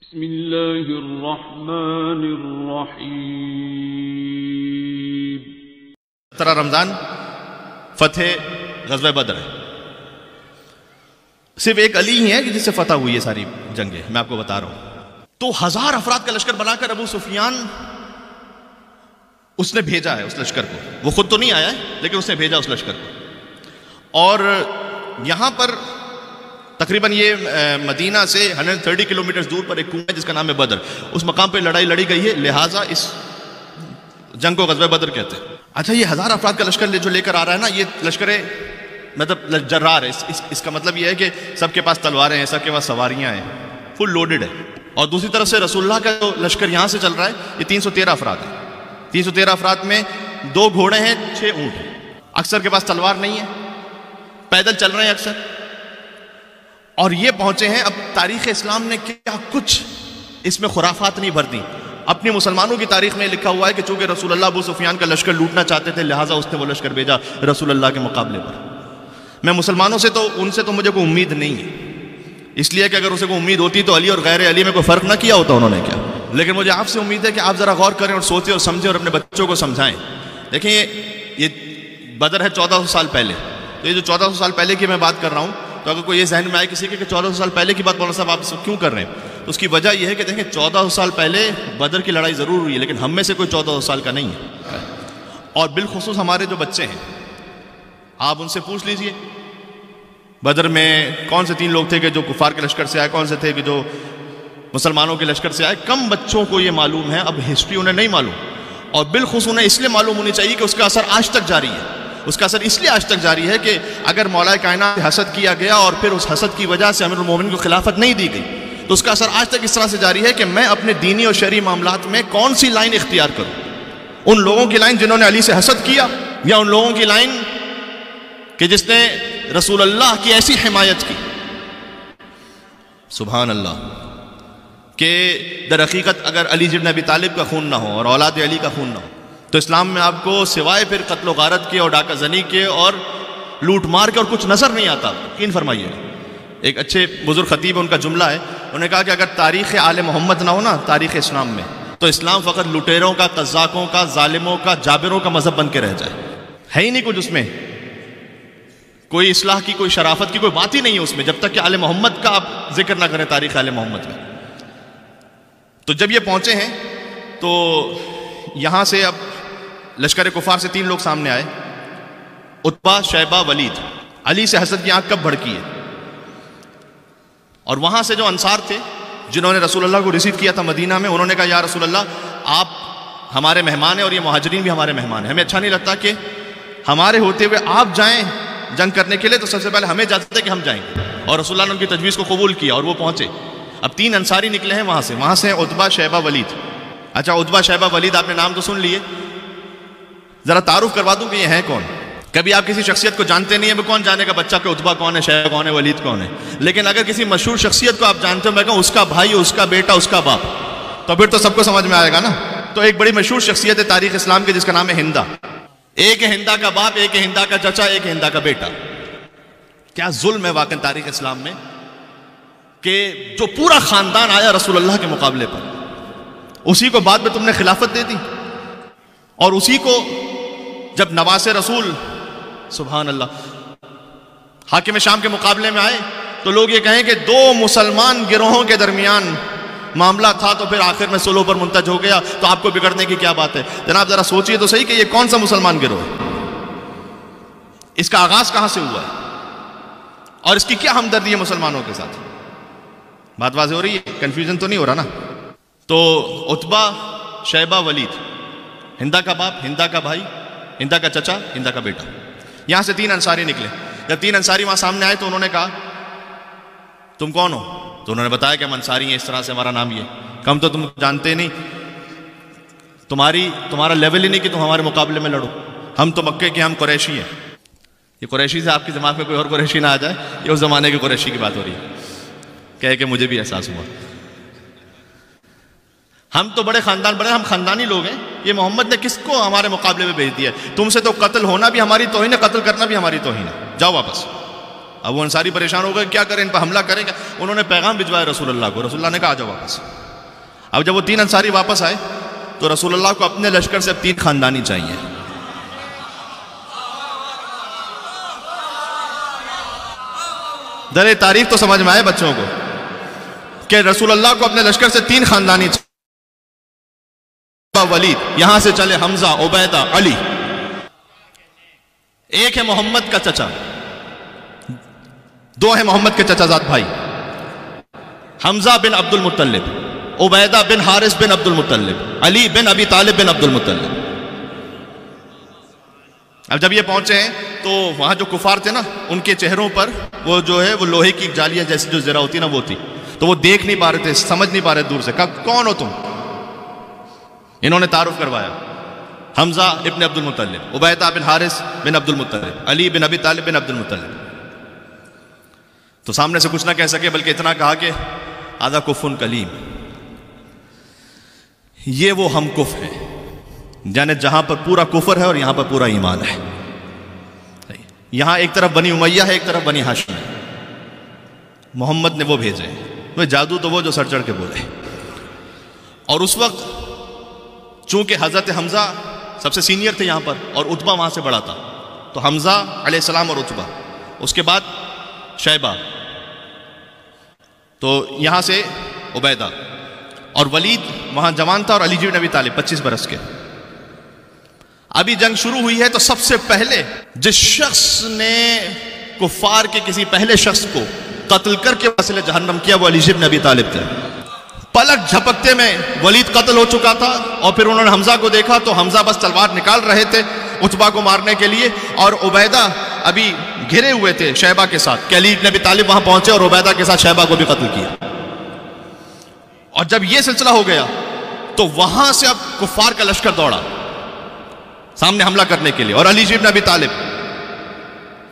بسم اللہ الرحمن الرحیم۔ 17 رمضان فتح غزوہ بدر ہے۔ صرف ایک علی ہی ہے کہ جس سے فتح ہوئی ہے ساری جنگیں، میں آپ کو بتا رہا ہوں۔ تو 1000 افراد کا لشکر بنا کر ابو سفیان اس نے بھیجا ہے اس لشکر کو، وہ خود تو نہیں آیا ہے لیکن اس نے بھیجا اس لشکر کو۔ اور یہاں پر تقریباً یہ مدینہ سے 130 کلومیٹر دور پر ایک کنواں ہے جس کا نام ہے بدر، اس مقام پہ لڑائی لڑی گئی ہے، لہٰذا اس جنگ کو غزوہ بدر کہتے ہیں۔ اچھا، یہ 1000 افراد کا لشکر جو لے کر آ رہا ہے نا، یہ لشکر مطلب جرار ہے، اس کا مطلب یہ ہے کہ سب کے پاس تلواریں ہیں، سب کے پاس سواریاں ہیں، فل لوڈڈ ہے۔ اور دوسری طرف سے رسول اللہ کا جو لشکر یہاں سے چل رہا ہے یہ 313 افراد ہے۔ 313 افراد میں 2 گھوڑے ہیں، 6 اونٹ ہیں، اکثر کے پاس تلوار نہیں ہے، پیدل چل رہے ہیں اکثر۔ اور یہ پہنچے ہیں، اب تاریخ اسلام نے کیا کچھ اس میں خرافات نہیں بھر دی۔ اپنی مسلمانوں کی تاریخ میں لکھا ہوا ہے کہ چونکہ رسول اللہ ابو سفیان کا لشکر لوٹنا چاہتے تھے لہٰذا اس نے وہ لشکر بھیجا رسول اللہ کے مقابلے پر۔ میں مسلمانوں سے تو ان سے تو مجھے کوئی امید نہیں ہے، اس لیے کہ اگر اسے کوئی امید ہوتی تو علی اور غیر علی میں کوئی فرق نہ کیا ہوتا انہوں نے کیا۔ لیکن مجھے آپ سے امید ہے کہ آپ ذرا غور کریں اور سوچیں اور سمجھیں اور اپنے بچوں کو سمجھائیں۔ دیکھیں یہ بدر ہے 1400 سال پہلے، تو یہ جو 1400 سال پہلے کی میں بات کر رہا ہوں، تو اگر کوئی یہ ذہن میں آئے کسی کے کہ 1400 سال پہلے کی بات مولانا صاحب آپ کیوں کر رہے ہیں، تو اس کی وجہ یہ ہے کہ دیکھیں 1400 سال پہلے بدر کی لڑائی ضرور ہوئی ہے لیکن ہم میں سے کوئی 1400 سال کا نہیں ہے۔ اور بالخصوص ہمارے جو بچے ہیں، آپ ان سے پوچھ لیجئے بدر میں کون سے 3 لوگ تھے کہ جو کفار کے لشکر سے آئے، کون سے تھے کہ جو مسلمانوں کے لشکر سے آئے۔ کم بچوں کو یہ معلوم ہے، اب ہسٹری انہیں نہیں معلوم، اور بالخصوص انہیں اس لیے معلوم ہونی چاہیے کہ اس کا اثر آج تک جاری ہے۔ اس کا اثر اس لیے آج تک جاری ہے کہ اگر مولا کائنات سے حسد کیا گیا اور پھر اس حسد کی وجہ سے امیر المومنین کو خلافت نہیں دی گئی، تو اس کا اثر آج تک اس طرح سے جاری ہے کہ میں اپنے دینی اور شرعی معاملات میں کون سی لائن اختیار کروں، ان لوگوں کی لائن جنہوں نے علی سے حسد کیا، یا ان لوگوں کی لائن کہ جس نے رسول اللہ کی ایسی حمایت کی، سبحان اللہ، کہ در حقیقت اگر علی بن ابی طالب کا خون نہ ہو اور اولاد علی کا خون نہ ہو تو اسلام میں آپ کو سوائے پھر قتل و غارت کے اور ڈاکہ زنی کے اور لوٹ مار کے اور کچھ نظر نہیں آتا۔ یقین فرمائیے، ایک اچھے بزرگ خطیب ان کا جملہ ہے، انہوں نے کہا کہ اگر تاریخ آل محمد نہ ہو نا تاریخ اسلام میں، تو اسلام فقط لٹیروں کا، قذاقوں کا، ظالموں کا، جابروں کا مذہب بن کے رہ جائے۔ ہے ہی نہیں کچھ اس میں، کوئی اصلاح کی، کوئی شرافت کی کوئی بات ہی نہیں ہے اس میں، جب تک کہ آل محمد کا آپ ذکر نہ کریں تاریخ آل محمد میں۔ تو جب یہ پہنچے ہیں تو یہاں سے اب لشکر کفار سے 3 لوگ سامنے آئے، عتبہ، شیبہ، ولید۔ علی سے حسد کی آنکھ کب بھڑکی ہے؟ اور وہاں سے جو انصار تھے جنہوں نے رسول اللہ کو ریسیو کیا تھا مدینہ میں، انہوں نے کہا یا رسول اللہ آپ ہمارے مہمان ہیں اور یہ مہاجرین بھی ہمارے مہمان ہیں، ہمیں اچھا نہیں لگتا کہ ہمارے ہوتے ہوئے آپ جائیں جنگ کرنے کے لیے، تو سب سے پہلے ہمیں اجازت ہے کہ ہم جائیں گے۔ اور رسول اللہ نے ان کی تجویز کو قبول کیا اور وہ پہنچے۔ اب 3 انصاری نکلے ہیں وہاں سے ہیں عتبہ، شیبہ، ولید۔ اچھا، عتبہ، شیبہ، ولید آپ نے نام تو سن لیے، ذرا تعارف کروا دوں کہ یہ ہیں کون۔ کبھی آپ کسی شخصیت کو جانتے نہیں ہیں، کون جانے کا بچہ کہ عتبہ کون ہے، شیبہ کون ہے، ولید کون ہے، لیکن اگر کسی مشہور شخصیت کو آپ جانتے ہو، میں کہوں اس کا بھائی، اس کا بیٹا، اس کا باپ، تو پھر تو سب کو سمجھ میں آئے گا نا۔ تو ایک بڑی مشہور شخصیت ہے تاریخ اسلام کے جس کا نام ہے ہندا۔ ایک ہے ہندا کا باپ، ایک ہے ہندا کا چچا، ایک ہے ہندا کا بیٹا۔ کیا ظلم ہے واقعی تاریخ اسلام میں کہ جو پورا خاندان آیا رسول اللہ کے مقابلے پر، اسی کو بعد میں تم نے خلافت دے دی، اور اسی کو جب نواس رسول سبحان اللہ حاکم شام کے مقابلے میں آئے تو لوگ یہ کہیں کہ 2 مسلمان گروہوں کے درمیان معاملہ تھا تو پھر آخر میں صلح پر منتج ہو گیا، تو آپ کو بگڑنے کی کیا بات ہے؟ جناب ذرا سوچئے تو صحیح کہ یہ کون سا مسلمان گروہ ہے، اس کا آغاز کہاں سے ہوا ہے، اور اس کی کیا ہمدردی ہے مسلمانوں کے ساتھ؟ بات واضح ہو رہی ہے، کنفیوژن تو نہیں ہو رہا نا؟ تو عتبہ، شیبہ، ولید، ہندا کا باپ، ہندا کا بھائی، ہندا کا چچا، ہندا کا بیٹا۔ یہاں سے 3 انصاری نکلے۔ جب 3 انصاری وہاں سامنے آئے تو انہوں نے کہا تم کون ہو؟ تو انہوں نے بتایا کہ ہم انصاری ہیں، اس طرح سے ہمارا نام یہ۔ کم تو تم جانتے نہیں، تمہارا لیول ہی نہیں کہ تم ہمارے مقابلے میں لڑو، ہم تو مکے کے، ہم قریشی ہیں۔ یہ قریشی سے آپ کے دماغ میں کوئی اور قریشی نہ آ جائے، یہ اس زمانے کے قریشی کی بات ہو رہی ہے، کہہ کہ مجھے بھی احساس ہوا۔ ہم تو بڑے ہم خاندانی لوگ ہیں، یہ محمد نے کس کو ہمارے مقابلے میں بھیج دیا ہے؟ تم سے تو قتل ہونا بھی ہماری توہین ہے، قتل کرنا بھی ہماری توہین ہے، جاؤ واپس۔ ابو انصاری پریشان ہو گئے کیا کریں ان پر حملہ کریں کیا. انہوں نے پیغام بھجوایا رسول اللہ کو. رسول اللہ نے کہا آ جاؤ واپس. اب جب وہ 3 انصاری واپس آئے تو رسول اللہ کو اپنے لشکر سے اب 3 خاندانی چاہیے. در تاریخ تو سمجھ میں آئے بچوں کو کہ رسول اللہ کو اپنے لشکر سے 3 خاندانی چاہیے. ولید, یہاں سے چلے حمزہ, عبیدہ, علی. ایک ہے محمد کا چچا, 2 ہیں محمد کے چچا زاد بھائی, حمزہ بن عبد المطلب, عبیدہ بن حارث بن عبد المطلب, علی بن ابی طالب بن عبد المطلب. اب جب یہ پہنچے ہیں تو وہاں جو کفار تھے نا ان کے چہروں پر وہ جو ہے وہ لوہے کی جالیاں جیسی جو زرہ ہوتی نا وہ تھی, تو وہ دیکھ نہیں پا رہے تھے, سمجھ نہیں پا رہے دور سے. کہا کون ہو تم؟ انہوں نے تعارف کروایا, حمزہ ابن عبد المطلب, عبیدہ بن حارث بن عبد المطلب, علی بن ابی طالب بن عبد المطلب. تو سامنے سے کچھ نہ کہہ سکے بلکہ اتنا کہا کہ آدھا کفن کلیم, یہ وہ ہم کف ہے, یعنی جہاں پر پورا کفر ہے اور یہاں پر پورا ایمان ہے. یہاں ایک طرف بنی امیہ ہے, ایک طرف بنی ہاشم ہے. محمد نے وہ بھیجے, وہ جادو تو وہ جو سر چڑھ کے بولے. اور اس وقت چونکہ حضرت حمزہ سب سے سینئر تھے یہاں پر اور عتبہ وہاں سے بڑا تھا, تو حمزہ علیہ السلام اور عتبہ, اس کے بعد شیبہ, تو یہاں سے عبیدہ, اور ولید وہاں جوان تھا, اور علی بن ابی طالب 25 برس کے. ابھی جنگ شروع ہوئی ہے تو سب سے پہلے جس شخص نے کفار کے کسی پہلے شخص کو قتل کر کے وصل جہنم کیا وہ علی بن ابی طالب تھے. پلک جھپکتے میں ولید قتل ہو چکا تھا, اور پھر انہوں نے حمزہ کو دیکھا تو حمزہ بس تلوار نکال رہے تھے عتبہ کو مارنے کے لیے, اور عبیدہ ابھی گھرے ہوئے تھے شیبہ کے ساتھ کہ علی بن ابی طالب وہاں پہنچے اور عبیدہ کے ساتھ شیبہ کو بھی قتل کیا. اور جب یہ سلسلہ ہو گیا تو وہاں سے اب کفار کا لشکر دوڑا سامنے حملہ کرنے کے لیے, اور علی بن ابی طالب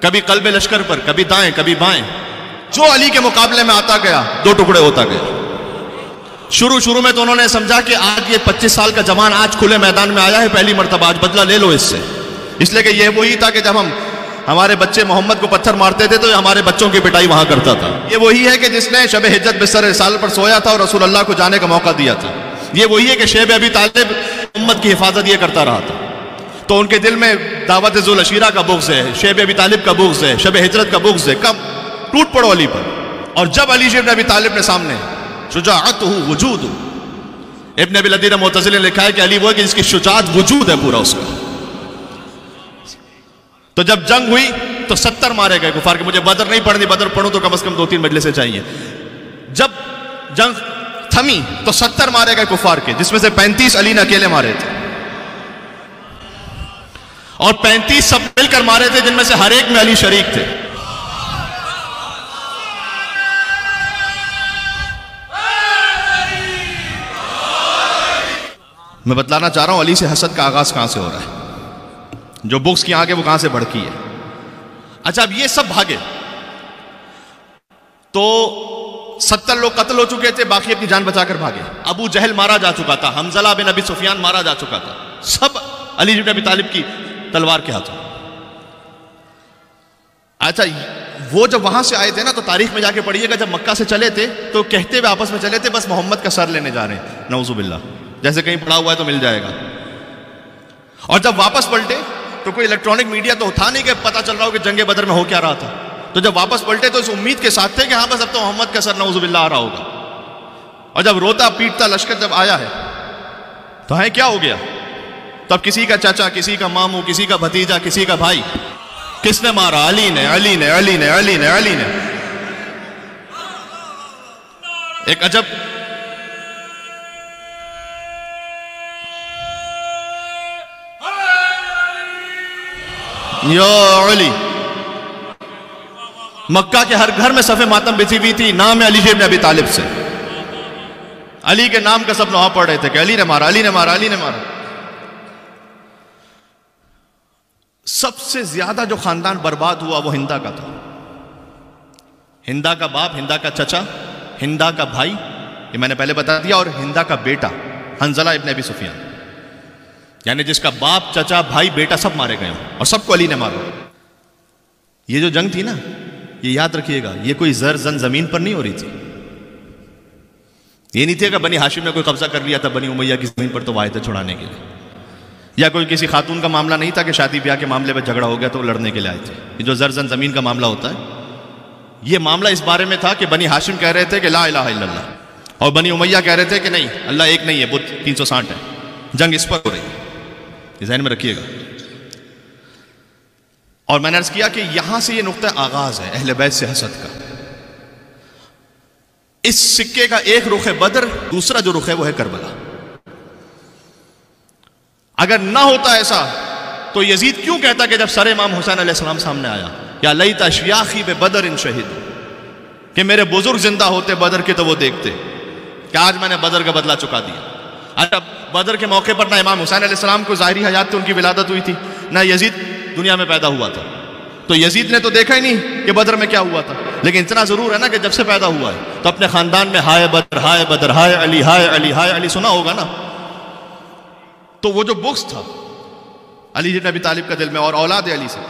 کبھی قلب لشکر پر, کبھی دائیں کبھی بائیں, جو علی کے مقابلے میں آتا گیا 2 ٹکڑے ہوتا گیا. شروع میں تو انہوں نے سمجھا کہ آج یہ 25 سال کا جوان آج کھلے میدان میں آیا ہے پہلی مرتبہ, آج بدلہ لے لو اس سے. اس لیے کہ یہ وہی تھا کہ جب ہمارے بچے محمد کو پتھر مارتے تھے تو ہمارے بچوں کی پٹائی وہاں کرتا تھا. یہ وہی ہے کہ جس نے شب ہجرت بستر رسالت پر سویا تھا اور رسول اللہ کو جانے کا موقع دیا تھا. یہ وہی ہے کہ شیب ابی طالب محمد کی حفاظت یہ کرتا رہا تھا, تو ان کے دل میں دعوت ذو العشیرہ کا بغض ہے, شیب ابی طالب کا بغض ہے, شب ہجرت کا بغض ہے. کب ٹوٹ پڑو علی پر. اور جب علی بن ابی طالب نے سامنے شجاعتہ وجود, ابن ابی العدی معتزلی نے لکھا ہے کہ علی وہ ہے کہ جس کی شجاعت وجود ہے پورا اس کا. تو جب جنگ ہوئی تو 70 مارے گئے کفار کے. مجھے بدر نہیں پڑھنی, بدر پڑھوں تو کم از کم 2-3 مجلسیں چاہیے. جب جنگ تھمی تو 70 مارے گئے کفار کے, جس میں سے 35 علی نے اکیلے مارے تھے, اور 35 سب مل کر مارے تھے جن میں سے ہر ایک میں علی شریک تھے. میں بتلانا چاہ رہا ہوں علی سے حسد کا آغاز کہاں سے ہو رہا ہے, جو بغض کی آگ ہے وہ کہاں سے بھڑکی ہے. اچھا اب یہ سب بھاگے تو 70 لوگ قتل ہو چکے تھے, باقی اپنی جان بچا کر بھاگے. ابو جہل مارا جا چکا تھا, حنظلہ بن ابی سفیان مارا جا چکا تھا, سب علی بن ابی طالب کی تلوار کے ہاتھوں. اچھا وہ جب وہاں سے آئے تھے نا تو تاریخ میں جا کے پڑھیے گا, جب مکہ سے چلے تھے تو کہتے ہوئے آپس میں چلے تھے بس محمد کا سر لینے جا رہے ہیں, نعوذ باللہ, جیسے کہیں پڑا ہوا ہے تو مل جائے گا. اور جب واپس پلٹے تو کوئی الیکٹرانک میڈیا تو تھا نہیں کہ پتہ چل رہا ہو کہ جنگ بدر میں ہو کیا رہا تھا. تو جب واپس پلٹے تو اس امید کے ساتھ تھے کہ ہاں بس اب تو محمد کا سر نعوذ باللہ آ رہا ہوگا. اور جب روتا پیٹتا لشکر جب آیا ہے تو ہے کیا ہو گیا, تب کسی کا چاچا, کسی کا ماموں, کسی کا بھتیجا, کسی کا بھائی, کس نے مارا؟ علی نے, علی نے, علی نے, علی نے, علی نے. ایک عجب یا علی. مکہ کے ہر گھر میں صف ماتم بچھی ہوئی تھی نام علی بن ابی طالب سے. علی کے نام کا سب نوحہ پڑھ رہے تھے کہ علی نے مارا, علی نے مارا, علی نے مارا. سب سے زیادہ جو خاندان برباد ہوا وہ ہندا کا تھا. ہندا کا باپ, ہندا کا چچا, ہندا کا بھائی, یہ میں نے پہلے بتا دیا, اور ہندا کا بیٹا حنظلہ ابن ابی سفیان, یعنی جس کا باپ, چچا, بھائی, بیٹا سب مارے گئے اور سب کو علی نے مارا. یہ جو جنگ تھی نا یہ یاد رکھیے گا، یہ کوئی زر زن زمین پر نہیں ہو رہی تھی. یہ نہیں تھا کہ بنی ہاشم نے کوئی قبضہ کر لیا تھا بنی امیہ کی زمین پر تو وہ آئے تھے چھڑانے کے لیے، یا کوئی کسی خاتون کا معاملہ نہیں تھا کہ شادی بیاہ کے معاملے پہ جھگڑا ہو گیا تو وہ لڑنے کے لیے آئے تھے. یہ جو زر زن زمین کا معاملہ ہوتا ہے، یہ معاملہ اس بارے میں تھا کہ بنی ہاشم کہہ رہے تھے کہ لا الہ الا اللہ، اور بنی امیہ کہہ رہے تھے کہ نہیں، اللہ ایک نہیں ہے، بت 360 ہے. جنگ اس پر ہو رہی ہے، یہ ذہن میں رکھیے گا. اور میں نے عرض کیا کہ یہاں سے یہ نقطہ آغاز ہے اہل بیت سے حسد کا. اس سکے کا ایک رخ ہے بدر، دوسرا جو رخ ہے وہ ہے کربلا. اگر نہ ہوتا ایسا تو یزید کیوں کہتا کہ جب سر امام حسین علیہ السلام سامنے آیا، یا لیت اشیاخی ببدر ان شہید، کہ میرے بزرگ زندہ ہوتے بدر کے تو وہ دیکھتے کہ آج میں نے بدر کا بدلہ چکا دیا. اچھا، بدر کے موقع پر نہ امام حسین علیہ السلام کو ظاہری حیات تھی، ان کی ولادت ہوئی تھی، نہ یزید دنیا میں پیدا ہوا تھا، تو یزید نے تو دیکھا ہی نہیں کہ بدر میں کیا ہوا تھا. لیکن اتنا ضرور ہے نا کہ جب سے پیدا ہوا ہے تو اپنے خاندان میں ہائے بدر ہائے بدر ہائے علی ہائے علی ہائے علی سنا ہوگا نا. تو وہ جو بغض تھا علی بن ابی طالب کا دل میں اور اولاد علی سے،